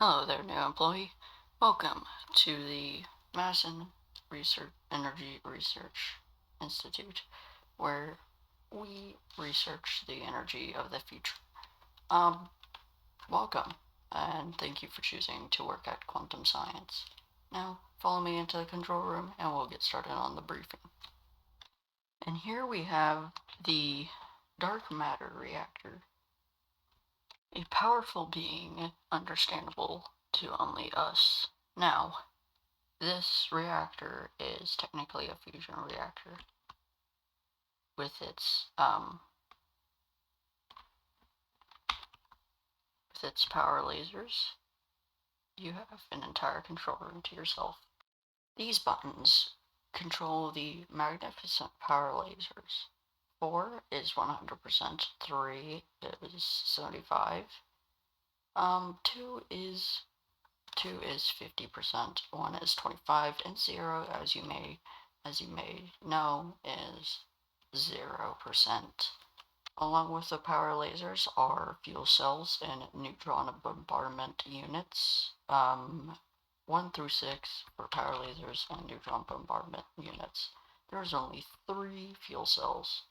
Hello there, new employee. Welcome to the Madison Energy Research Institute, where we research the energy of the future. Welcome, and thank you for choosing to work at Quantum Science. Now, follow me into the control room, and we'll get started on the briefing. And here we have the dark matter reactor, a powerful being understandable to only us. Now, this reactor is technically a fusion reactor with its power lasers. You have an entire control room to yourself. These buttons control the magnificent power lasers. 4 is 100%, 3 is 75, 2 is 50%, 1 is 25, and 0, as you may know, is 0%. Along with the power lasers are fuel cells and neutron bombardment units. 1 through 6 for power lasers and neutron bombardment units. There's only 3 fuel cells.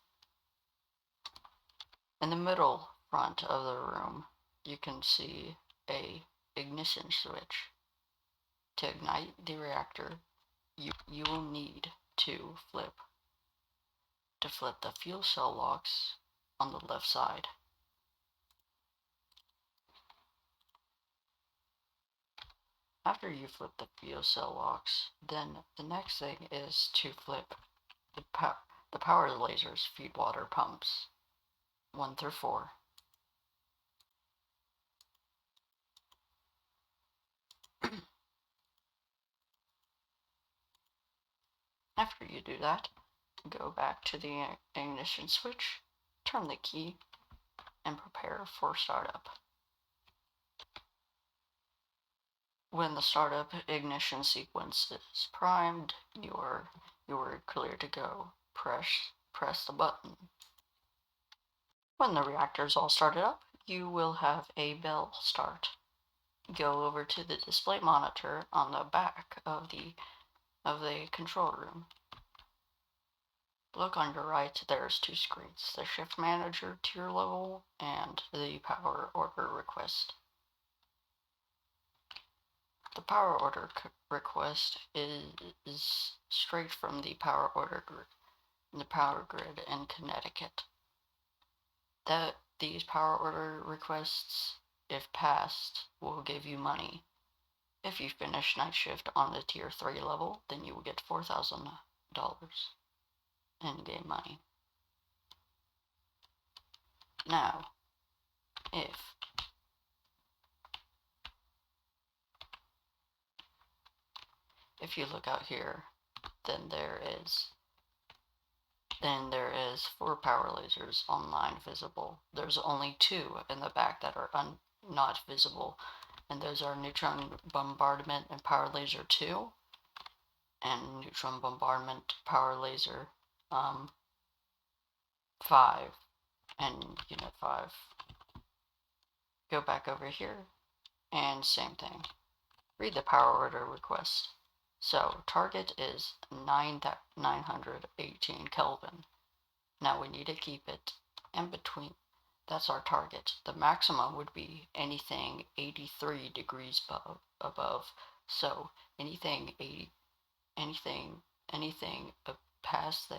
In the middle front of the room, you can see a ignition switch. To ignite the reactor, you will need to flip the fuel cell locks on the left side. After you flip the fuel cell locks, then the next thing is to flip the power lasers feed water pumps 1 through 4. After you do that, go back to the ignition switch, turn the key, and prepare for startup. When the startup ignition sequence is primed, you are clear to go. Press the button. When the reactor is all started up, you will have a bell start. Go over to the display monitor on the back of the control room. Look on your right, there's 2 screens, the shift manager tier level and the power order request. The power order request is straight from the power grid in Connecticut. These power order requests, if passed, will give you money. If you finish night shift on the tier 3 level, then you will get $4,000 in game money. Now, if you look out here, then there is 4 power lasers online visible. There's only 2 in the back that are not visible, and those are neutron bombardment and power laser 2, and neutron bombardment power laser 5 and unit 5. Go back over here, and same thing. Read the power order request. So, target is 918 Kelvin. Now we need to keep it in between. That's our target. The maximum would be anything 83 degrees above. So, anything past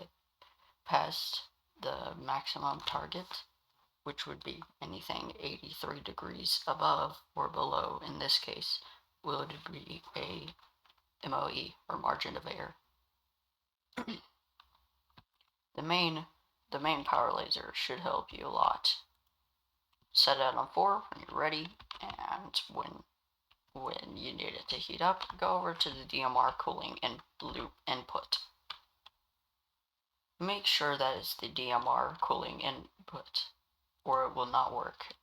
the maximum target, which would be anything 83 degrees above or below, in this case, would be a MOE, or margin of error. The main power laser should help you a lot. Set it on 4 when you're ready, and when you need it to heat up, go over to the DMR cooling loop input. Make sure that it's the DMR cooling input, or it will not work.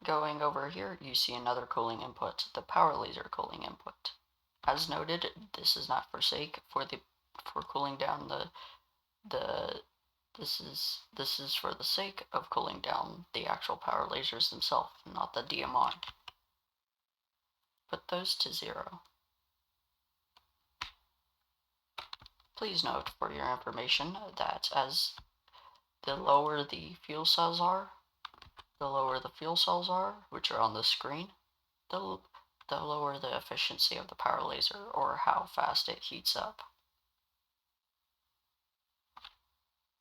Going over here, you see another cooling input, the power laser cooling input. As noted, this is not for cooling down the This is for the sake of cooling down the actual power lasers themselves, not the DMR. Put those to 0. Please note for your information that as the lower the fuel cells are, which are on the screen, the lower the efficiency of the power laser, or how fast it heats up.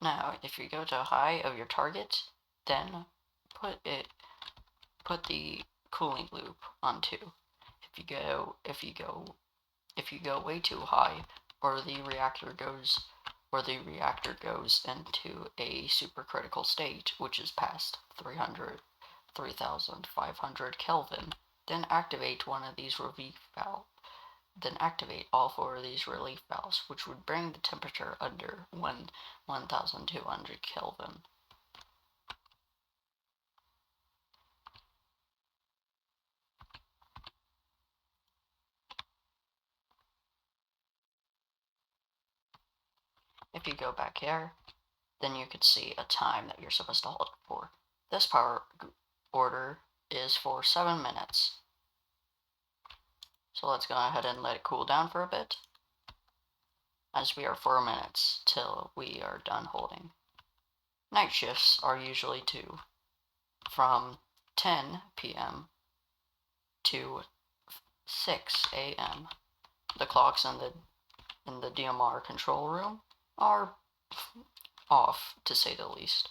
Now, if you go to high of your target, then put the cooling loop on 2. If you go way too high, or the reactor goes into a supercritical state, which is past 3,500 Kelvin, then activate one of these relief valves. Then activate all 4 of these relief valves, which would bring the temperature under 1,200 Kelvin. If you go back here, then you could see a time that you're supposed to hold it for. This power order is for 7 minutes. So let's go ahead and let it cool down for a bit, as we are 4 minutes till we are done holding. Night shifts are usually from 10 p.m. to 6 a.m. The clocks in the DMR control room are off, to say the least.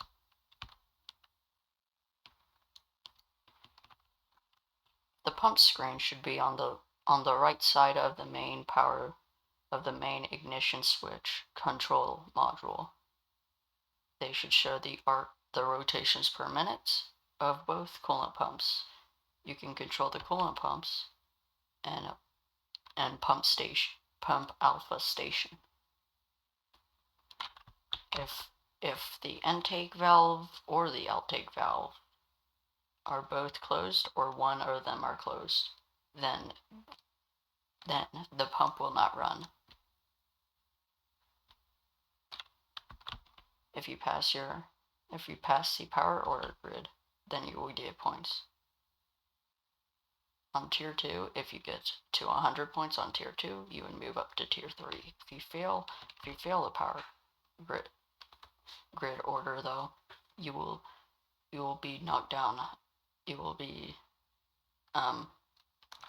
The pump screen should be on the right side of the main ignition switch control module. They should show the rotations per minute of both coolant pumps. You can control the coolant pumps and pump alpha station. If the intake valve or the outtake valve are both closed, or one of them are closed, then the pump will not run. If you pass the power order grid, then you will get points. On tier 2, if you get to 100 points on tier 2, you would move up to tier 3. If you fail the power grid order, though, you will be knocked down.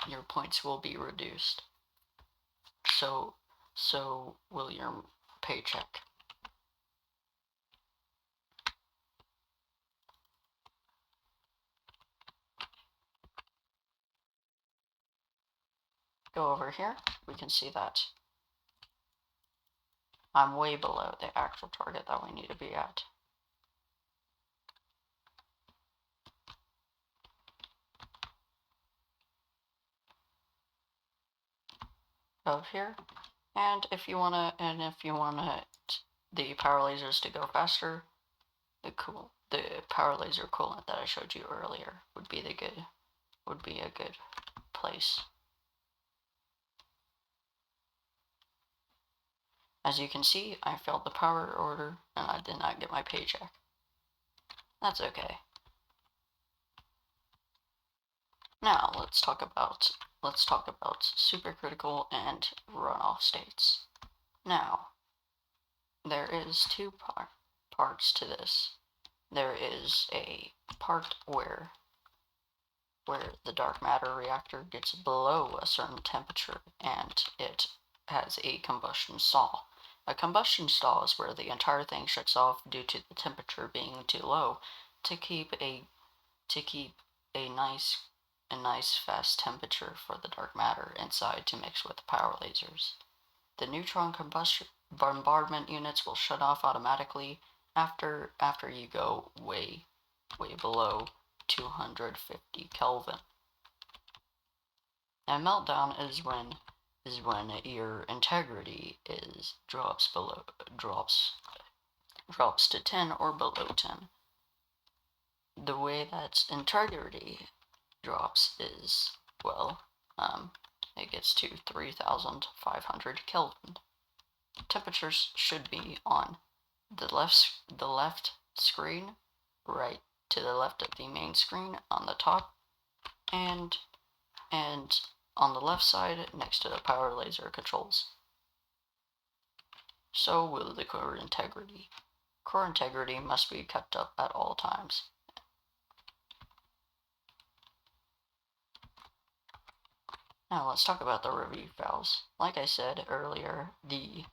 Your points will be reduced. So will your paycheck. Go over here, we can see that I'm way below the actual target that we need to be at. Over here, and if you wanna the power lasers to go faster, the power laser coolant that I showed you earlier would be a good place. As you can see, I failed the power order and I did not get my paycheck. That's okay. Now let's talk about supercritical and runoff states. Now, there is 2 parts to this. There is a part where the dark matter reactor gets below a certain temperature and it has a combustion stall. A combustion stall is where the entire thing shuts off due to the temperature being too low to keep a nice fast temperature for the dark matter inside to mix with the power lasers. The neutron combustion bombardment units will shut off automatically after you go way below 250 Kelvin. And meltdown is when your integrity drops to 10 or below 10. The way that integrity drops is, it gets to 3,500 Kelvin. Temperatures should be on the left screen, right to the left of the main screen on the top, and on the left side next to the power laser controls. So will the core integrity. Core integrity must be kept up at all times. Now let's talk about the relief valves. Like I said earlier, the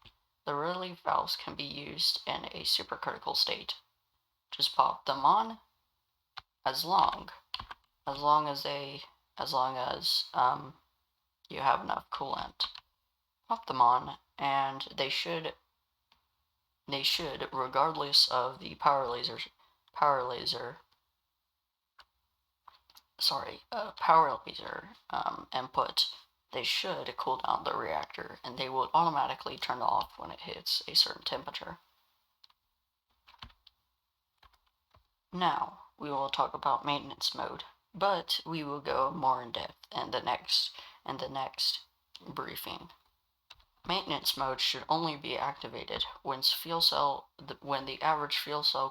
relief valves can be used in a supercritical state. Just pop them on as long as you have enough coolant. Pop them on, and they should, regardless of the power laser input, they should cool down the reactor, and they will automatically turn off when it hits a certain temperature. Now, we will talk about maintenance mode, but we will go more in depth in the next briefing. Maintenance mode should only be activated when the average fuel cell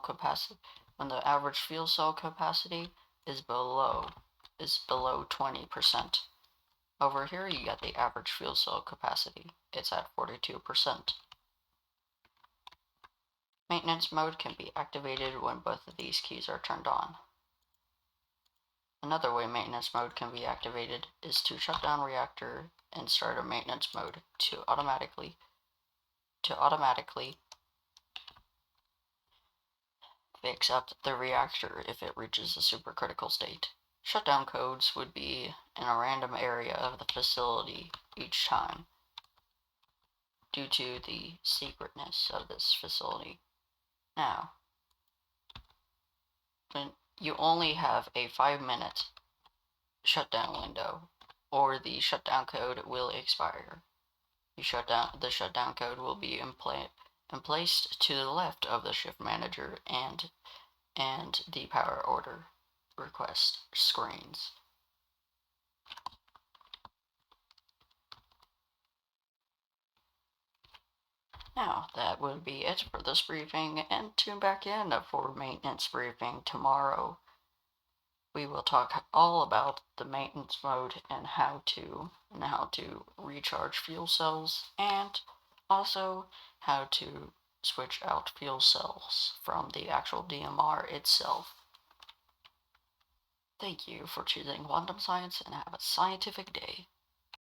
capacity is below 20%. Over here you got the average fuel cell capacity. It's at 42%. Maintenance mode can be activated when both of these keys are turned on. Another way maintenance mode can be activated is to shut down reactor and start a maintenance mode to automatically fix up the reactor if it reaches a supercritical state. Shutdown codes would be in a random area of the facility each time, due to the secretness of this facility. Now, when you only have a 5-minute shutdown window, or the shutdown code will expire. The shutdown code will be placed to the left of the shift manager and the power order request screens. Now, that would be it for this briefing, and tune back in for maintenance briefing tomorrow. We will talk all about the maintenance mode and how to recharge fuel cells, and also how to switch out fuel cells from the actual DMR itself. Thank you for choosing Quantum Science, and have a scientific day.